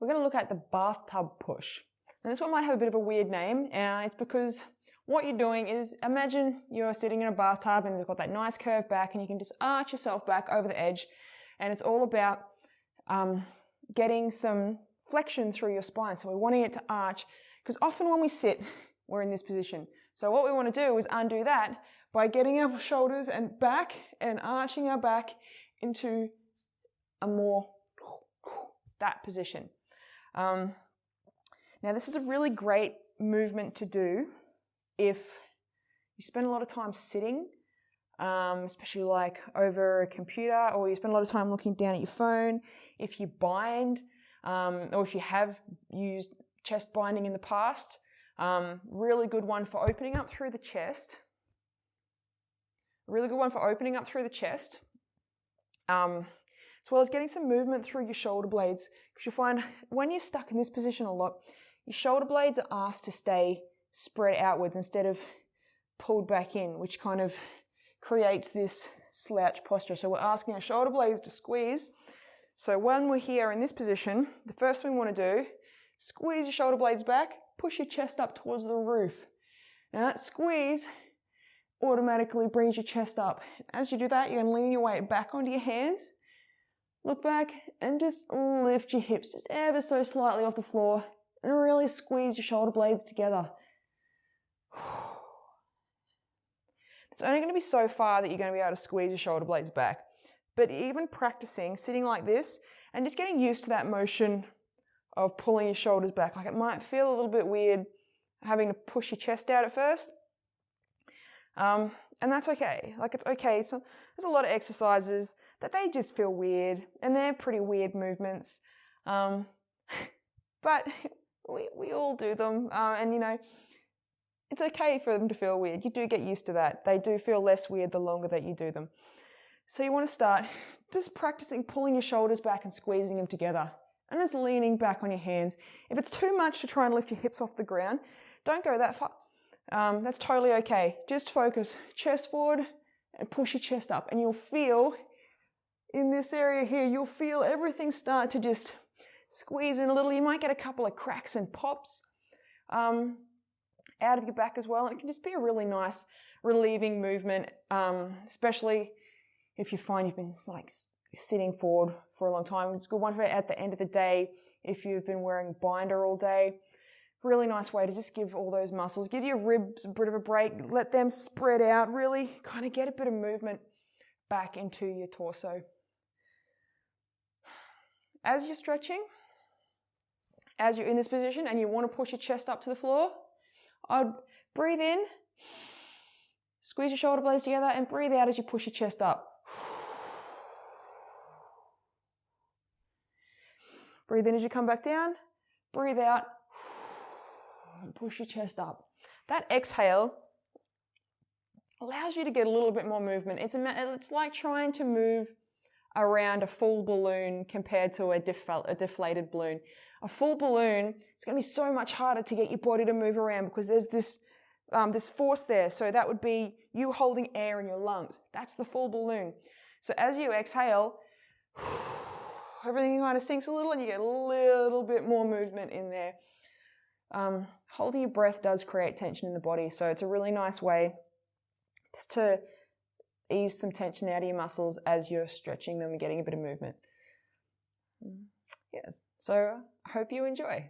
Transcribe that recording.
we're going to look at the bathtub push. And this one might have a bit of a weird name. It's because what you're doing is, imagine you're sitting in a bathtub and you've got that nice curved back and you can just arch yourself back over the edge. And it's all about getting some flexion through your spine. So we're wanting it to arch, because often when we sit, we're in this position. So what we want to do is undo that by getting our shoulders and back and arching our back into a more that position. Now this is a really great movement to do if you spend a lot of time sitting, especially like over a computer, or you spend a lot of time looking down at your phone. If you bind, or if you have used chest binding in the past, really good one for opening up through the chest. Really good one for opening up through the chest, as well as getting some movement through your shoulder blades, because you'll find when you're stuck in this position a lot, your shoulder blades are asked to stay spread outwards instead of pulled back in, which kind of creates this slouch posture. So we're asking our shoulder blades to squeeze. So when we're here in this position, the first thing we want to do, squeeze your shoulder blades back, push your chest up towards the roof. Now that squeeze automatically brings your chest up. As you do that, you're going to lean your weight back onto your hands, look back and just lift your hips just ever so slightly off the floor and really squeeze your shoulder blades together. It's only going to be so far that you're going to be able to squeeze your shoulder blades back. But even practicing sitting like this and just getting used to that motion of pulling your shoulders back, like it might feel a little bit weird having to push your chest out at first. And that's okay. Like, it's okay. So there's a lot of exercises that they just feel weird, and they're pretty weird movements. But we all do them. And, you know, it's okay for them to feel weird. You do get used to that. They do feel less weird the longer that you do them. So you want to start just practicing pulling your shoulders back and squeezing them together, and just leaning back on your hands. If it's too much to try and lift your hips off the ground, don't go that far. That's totally okay. Just focus, chest forward and push your chest up, and you'll feel in this area here, you'll feel everything start to just squeeze in a little. You might get a couple of cracks and pops out of your back as well, and it can just be a really nice relieving movement, especially if you find you've been like sitting forward for a long time. It's a good one for at the end of the day if you've been wearing binder all day. Really nice way to just give all those muscles, give your ribs a bit of a break, let them spread out, really kind of get a bit of movement back into your torso. As you're stretching, as you're in this position and you want to push your chest up to the floor, I'd breathe in, squeeze your shoulder blades together, and breathe out as you push your chest up. Breathe in as you come back down, breathe out, and push your chest up. That exhale allows you to get a little bit more movement. It's like trying to move around a full balloon compared to a deflated balloon. A full balloon, it's going to be so much harder to get your body to move around because there's this force there. So that would be you holding air in your lungs. That's the full balloon. So as you exhale, everything kind of sinks a little and you get a little bit more movement in there. Holding your breath does create tension in the body, so it's a really nice way just to ease some tension out of your muscles as you're stretching them and getting a bit of movement. Yes, so I hope you enjoy.